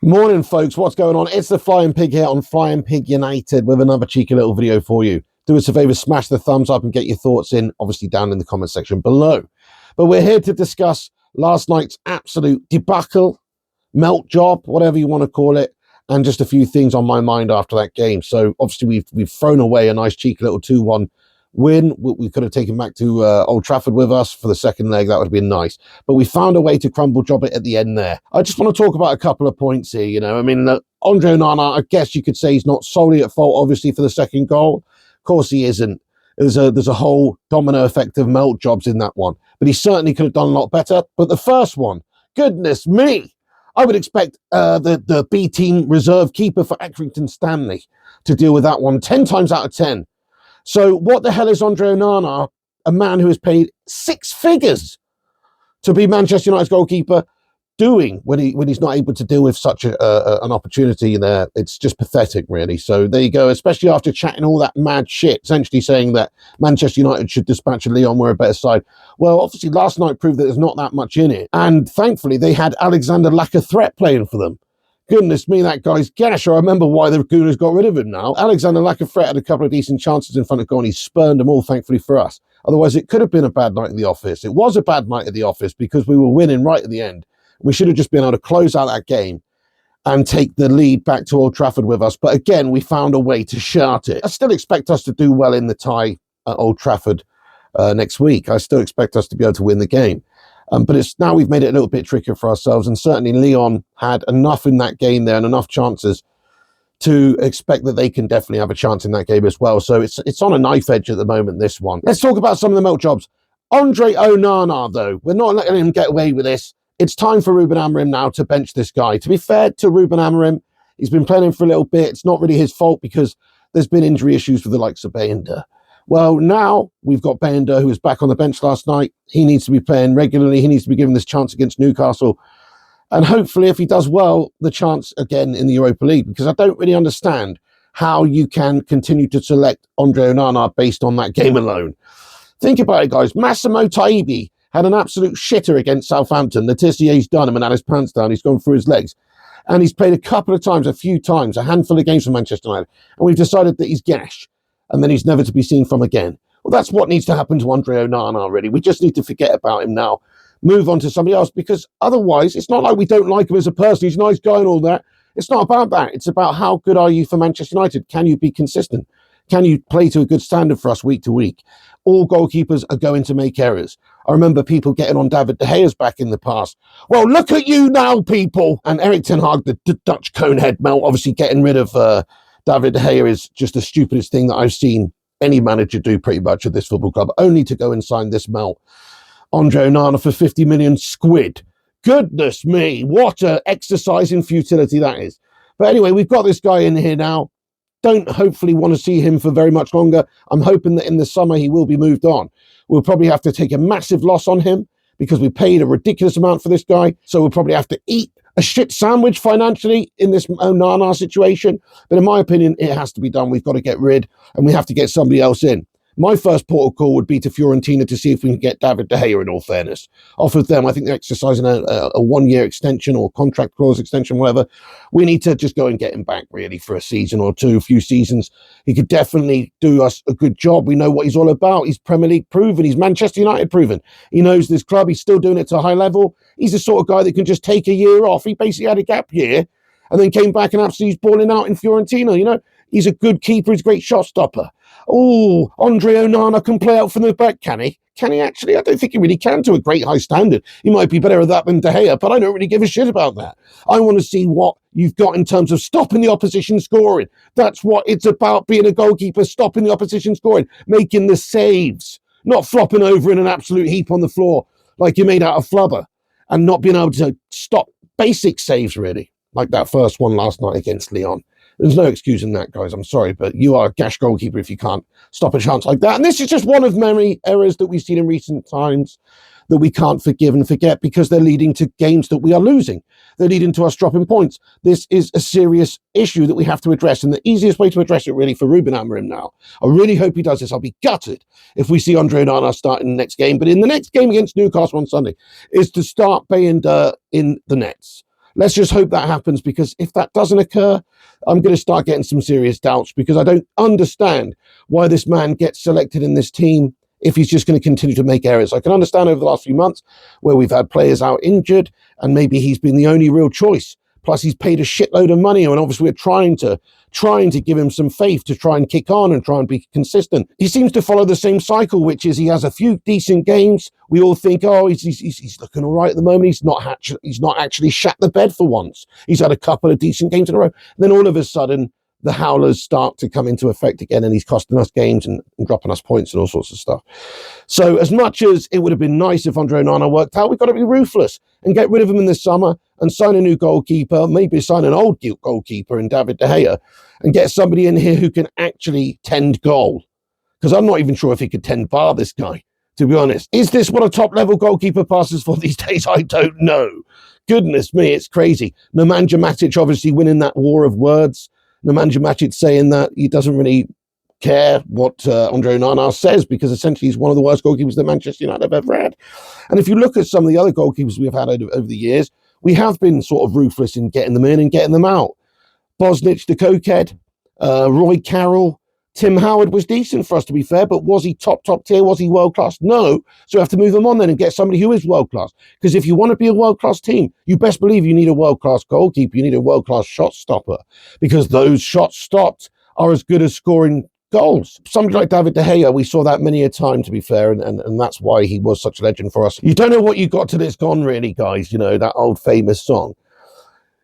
Morning, folks. What's going on? It's the Flying Pig here on Flying Pig United with another cheeky little video for you. Do us a favour, smash the thumbs up and get your thoughts in, obviously down in the comment section below. But we're here to discuss last night's absolute debacle, melt job, whatever you want to call it, and just a few things on my mind after that game. So obviously we've thrown away a nice cheeky little 2-1 win. We could have taken back to Old Trafford with us for the second leg. That would have been nice. But we found a way to crumble job it at the end there. I just want to talk about a couple of points here. You know, I mean, Andre Onana, I guess you could say he's not solely at fault, obviously, for the second goal. Of course he isn't. There's a whole domino effect of melt jobs in that one. But he certainly could have done a lot better. But the first one, goodness me, I would expect the B team reserve keeper for Accrington Stanley to deal with that one 10 times out of 10. So what the hell is Andre Onana, a man who has paid 6 figures to be Manchester United's goalkeeper, doing when he's not able to deal with such an opportunity there? It's just pathetic, really. So there you go, especially after chatting all that mad shit, essentially saying that Manchester United should dispatch Lyon, we're a better side. Well, obviously last night proved that there's not that much in it. And thankfully they had Alexander Lacazette playing for them. Goodness me, that guy's gash. I remember why the Gooners got rid of him now. Alexander Lacazette had a couple of decent chances in front of goal and he spurned them all, thankfully for us. Otherwise, it could have been a bad night in the office. It was a bad night at the office because we were winning right at the end. We should have just been able to close out that game and take the lead back to Old Trafford with us. But again, we found a way to shart it. I still expect us to do well in the tie at Old Trafford next week. I still expect us to be able to win the game. But it's now we've made it a little bit trickier for ourselves. And certainly Lyon had enough in that game there and enough chances to expect that they can definitely have a chance in that game as well. So it's on a knife edge at the moment, this one. Let's talk about some of the melt jobs. Andre Onana, though, we're not letting him get away with this. It's time for Ruben Amorim now to bench this guy. To be fair to Ruben Amorim, he's been playing him for a little bit. It's not really his fault because there's been injury issues with the likes of Bayender. Well, now we've got Bayender, who was back on the bench last night. He needs to be playing regularly. He needs to be given this chance against Newcastle. And hopefully, if he does well, the chance again in the Europa League, because I don't really understand how you can continue to select Andre Onana based on that game alone. Think about it, guys. Massimo Taibi had an absolute shitter against Southampton. Letizier's done him and had his pants down. He's gone through his legs. And he's played a few times, a handful of games for Manchester United. And we've decided that he's gash. And then he's never to be seen from again. Well, that's what needs to happen to Andre Onana, really. We just need to forget about him now. Move on to somebody else, because otherwise, it's not like we don't like him as a person. He's a nice guy and all that. It's not about that. It's about how good are you for Manchester United? Can you be consistent? Can you play to a good standard for us week to week? All goalkeepers are going to make errors. I remember people getting on David De Gea's back in the past. Well, look at you now, people. And Erik ten Hag, the Dutch conehead melt, obviously getting rid of David De Gea is just the stupidest thing that I've seen any manager do pretty much at this football club, only to go and sign this melt, Andre Onana, for 50 million squid. Goodness me, what an exercise in futility that is. But anyway, we've got this guy in here now. Don't hopefully want to see him for very much longer. I'm hoping that in the summer he will be moved on. We'll probably have to take a massive loss on him because we paid a ridiculous amount for this guy. So we'll probably have to eat a shit sandwich financially in this Onana situation. But in my opinion, it has to be done. We've got to get rid and we have to get somebody else in. My first port of call would be to Fiorentina to see if we can get David De Gea, in all fairness. Off of them, I think they're exercising a 1-year extension or contract clause extension, whatever. We need to just go and get him back, really, for a season or two, a few seasons. He could definitely do us a good job. We know what he's all about. He's Premier League proven. He's Manchester United proven. He knows this club. He's still doing it to a high level. He's the sort of guy that can just take a year off. He basically had a gap year and then came back and absolutely he's balling out in Fiorentina, you know. He's a good keeper. He's a great shot stopper. Oh, Andre Onana can play out from the back, can he? Can he actually? I don't think he really can to a great high standard. He might be better at that than De Gea, but I don't really give a shit about that. I want to see what you've got in terms of stopping the opposition scoring. That's what it's about, being a goalkeeper, stopping the opposition scoring, making the saves, not flopping over in an absolute heap on the floor like you're made out of flubber, and not being able to stop basic saves, really, like that first one last night against Lyon. There's no excusing that, guys. I'm sorry, but you are a gash goalkeeper if you can't stop a chance like that. And this is just one of many errors that we've seen in recent times that we can't forgive and forget because they're leading to games that we are losing. They're leading to us dropping points. This is a serious issue that we have to address, and the easiest way to address it, really, for Ruben Amorim now, I really hope he does this. I'll be gutted if we see Andre Onana start in the next game, but in the next game against Newcastle on Sunday, is to start Bayender in the nets. Let's just hope that happens, because if that doesn't occur, I'm going to start getting some serious doubts, because I don't understand why this man gets selected in this team if he's just going to continue to make errors. I can understand over the last few months where we've had players out injured and maybe he's been the only real choice. Plus, he's paid a shitload of money, and obviously we're trying to give him some faith to try and kick on and try and be consistent. He seems to follow the same cycle, which is he has a few decent games. We all think, oh, he's looking all right at the moment. He's not actually shat the bed for once. He's had a couple of decent games in a row. Then all of a sudden, the howlers start to come into effect again, and he's costing us games and dropping us points and all sorts of stuff. So as much as it would have been nice if Andre Onana worked out, we've got to be ruthless and get rid of him in this summer and sign a new goalkeeper, maybe sign an old goalkeeper in David De Gea, and get somebody in here who can actually tend goal. Because I'm not even sure if he could tend bar, this guy, to be honest. Is this what a top-level goalkeeper passes for these days? I don't know. Goodness me, it's crazy. Nemanja Matic obviously winning that war of words. Nemanja Matic saying that he doesn't really care what Andre Onana says, because essentially he's one of the worst goalkeepers that Manchester United have ever had. And if you look at some of the other goalkeepers we've had over the years, we have been sort of ruthless in getting them in and getting them out. Bosnich, the cokehead, Roy Carroll, Tim Howard was decent for us, to be fair, but was he top tier? Was he world-class? No. So we have to move him on then and get somebody who is world-class. Because if you want to be a world-class team, you best believe you need a world-class goalkeeper. You need a world-class shot stopper, because those shots stopped are as good as scoring goals. Somebody like David De Gea, we saw that many a time, to be fair, and that's why he was such a legend for us. You don't know what you got till it's gone, really, guys. You know, that old famous song.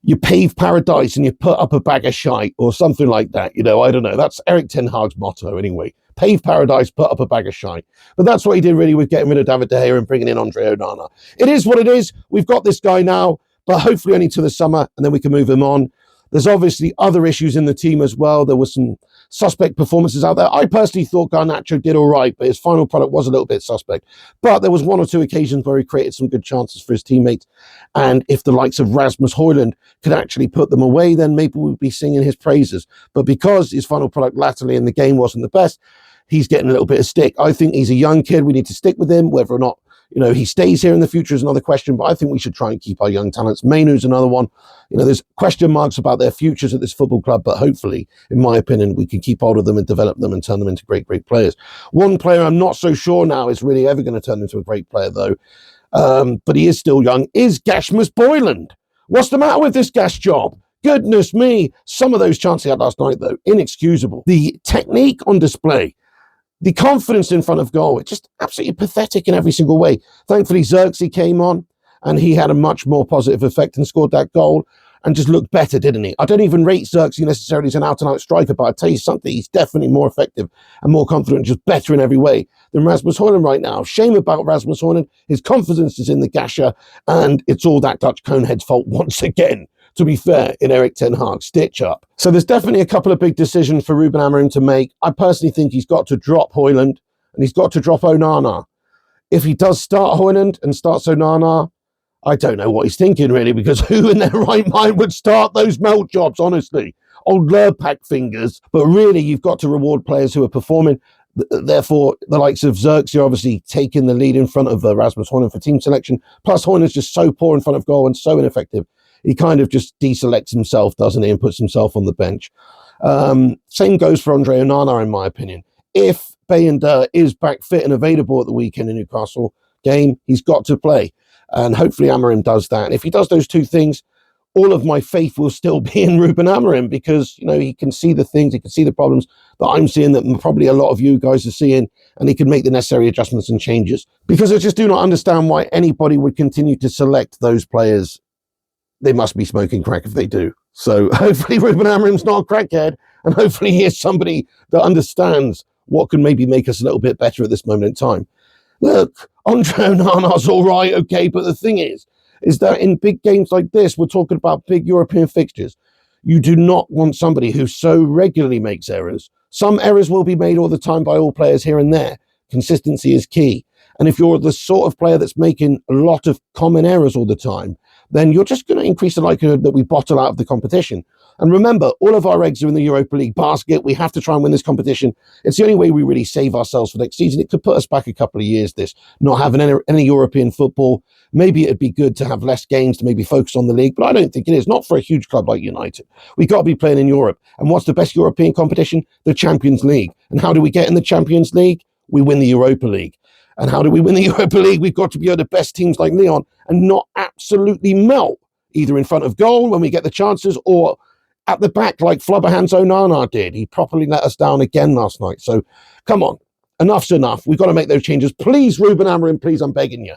You pave paradise and you put up a bag of shite, or something like that. You know, I don't know. That's Erik ten Hag's motto anyway. Pave paradise, put up a bag of shite. But that's what he did really with getting rid of David De Gea and bringing in Andre Onana. It is what it is. We've got this guy now, but hopefully only to the summer, and then we can move him on. There's obviously other issues in the team as well. There was some suspect performances out there. I personally thought Garnacho did all right, but his final product was a little bit suspect. But there was one or two occasions where he created some good chances for his teammates. And if the likes of Rasmus Hojlund could actually put them away, then maybe we'd be singing his praises. But because his final product latterly in the game wasn't the best, he's getting a little bit of stick. I think he's a young kid. We need to stick with him. Whether or not, you know, he stays here in the future is another question, but I think we should try and keep our young talents. Mainoo's another one. You know, there's question marks about their futures at this football club, but hopefully, in my opinion, we can keep hold of them and develop them and turn them into great, great players. One player I'm not so sure now is really ever going to turn into a great player, though, but he is still young, is Gasmus Boyland. What's the matter with this Gas job? Goodness me. Some of those chances he had last night, though, inexcusable. The technique on display, the confidence in front of goal, it's just absolutely pathetic in every single way. Thankfully, Zirkzee came on and he had a much more positive effect and scored that goal and just looked better, didn't he? I don't even rate Zirkzee necessarily as an out-and-out striker, but I tell you something, he's definitely more effective and more confident, just better in every way than Rasmus Hojlund right now. Shame about Rasmus Hojlund. His confidence is in the Gasher, and it's all that Dutch conehead's fault once again. To be fair, in Erik ten Hag, stitch up. So there's definitely a couple of big decisions for Ruben Amorim to make. I personally think he's got to drop Hojlund and he's got to drop Onana. If he does start Hojlund and starts Onana, I don't know what he's thinking really, because who in their right mind would start those melt jobs, honestly? Old Lurpak fingers. But really, you've got to reward players who are performing. Therefore, the likes of Zirkzee are obviously taking the lead in front of Rasmus Hojlund for team selection. Plus, Hojlund's just so poor in front of goal and so ineffective. He kind of just deselects himself, doesn't he, and puts himself on the bench. Same goes for Andre Onana, in my opinion. If Bayender is back fit and available at the weekend in Newcastle game, he's got to play. And hopefully Amorim does that. And if he does those two things, all of my faith will still be in Ruben Amorim, because, you know, he can see the things, he can see the problems that I'm seeing, that probably a lot of you guys are seeing, and he can make the necessary adjustments and changes. Because I just do not understand why anybody would continue to select those players. They must be smoking crack if they do. So hopefully Ruben Amorim's not a crackhead, and hopefully he is somebody that understands what can maybe make us a little bit better at this moment in time. Look, Andre Onana's all right, okay, but the thing is that in big games like this, we're talking about big European fixtures. You do not want somebody who so regularly makes errors. Some errors will be made all the time by all players here and there. Consistency is key. And if you're the sort of player that's making a lot of common errors all the time, then you're just going to increase the likelihood that we bottle out of the competition. And remember, all of our eggs are in the Europa League basket. We have to try and win this competition. It's the only way we really save ourselves for next season. It could put us back a couple of years, this, not having any European football. Maybe it'd be good to have less games to maybe focus on the league, but I don't think it is. Not for a huge club like United. We've got to be playing in Europe. And what's the best European competition? The Champions League. And how do we get in the Champions League? We win the Europa League. And how do we win the Europa League? We've got to be able to best teams like Lyon and not absolutely melt, either in front of goal when we get the chances or at the back like Flubberhands Onana did. He properly let us down again last night. So come on, enough's enough. We've got to make those changes. Please, Ruben Amorim, please, I'm begging you.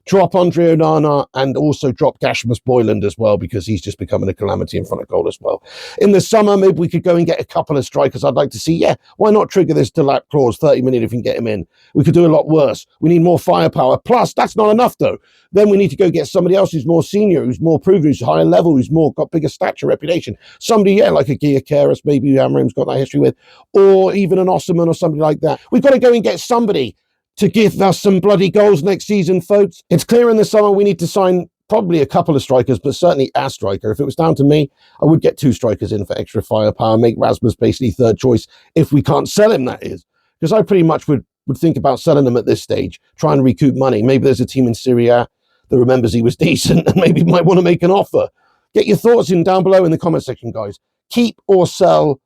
Drop Andre Onana and also drop Rasmus Hojlund as well, because he's just becoming a calamity in front of goal as well. In the summer, maybe we could go and get a couple of strikers. I'd like to see, why not trigger this Delap clause, 30 million if we can get him in. We could do a lot worse. We need more firepower. Plus, that's not enough though. Then we need to go get somebody else who's more senior, who's more proven, who's higher level, who's more got bigger stature, reputation. Somebody, like a Gyökeres, maybe Amorim's got that history with, or even an Osman or somebody like that. We've got to go and get somebody to give us some bloody goals next season, folks. It's clear in the summer we need to sign probably a couple of strikers, but certainly a striker. If it was down to me, I would get 2 strikers in for extra firepower, make Rasmus basically third choice if we can't sell him, that is. Because I pretty much would think about selling him at this stage, try and recoup money. Maybe there's a team in Serie A that remembers he was decent and maybe might want to make an offer. Get your thoughts in down below in the comment section, guys. Keep or sell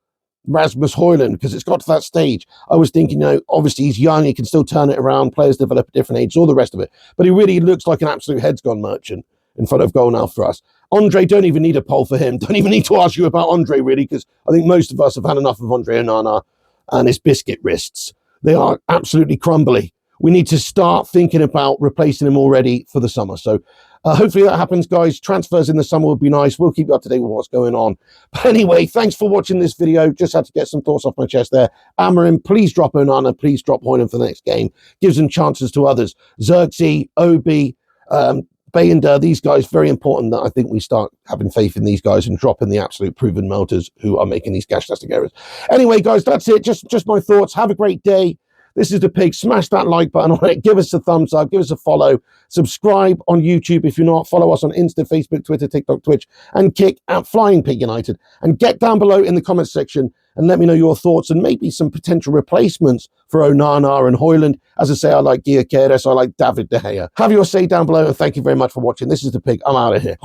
Rasmus Hojlund, because it's got to that stage. I was thinking, obviously he's young, he can still turn it around, players develop at different ages, all the rest of it. But he really looks like an absolute heads-gone merchant in front of goal now for us. Andre, don't even need a poll for him. Don't even need to ask you about Andre, really, because I think most of us have had enough of Andre Onana and his biscuit wrists. They are absolutely crumbly. We need to start thinking about replacing him already for the summer. So hopefully that happens, guys. Transfers in the summer would be nice. We'll keep you up to date with what's going on. But anyway, thanks for watching this video. Just had to get some thoughts off my chest there. Amorim, please drop Onana. Please drop Hojlund for the next game. Gives them chances to others. Zirkzee, Obi, Bayender, these guys, very important that I think we start having faith in these guys and dropping the absolute proven melters who are making these gash-tastic errors. Anyway, guys, that's it. Just my thoughts. Have a great day. This is The Pig. Smash that like button on it. Give us a thumbs up. Give us a follow. Subscribe on YouTube if you're not. Follow us on Insta, Facebook, Twitter, TikTok, Twitch, and kick at Flying Pig United. And get down below in the comments section and let me know your thoughts and maybe some potential replacements for Onana and Hojlund. As I say, I like Gyökeres. I like David De Gea. Have your say down below, and thank you very much for watching. This is The Pig. I'm out of here.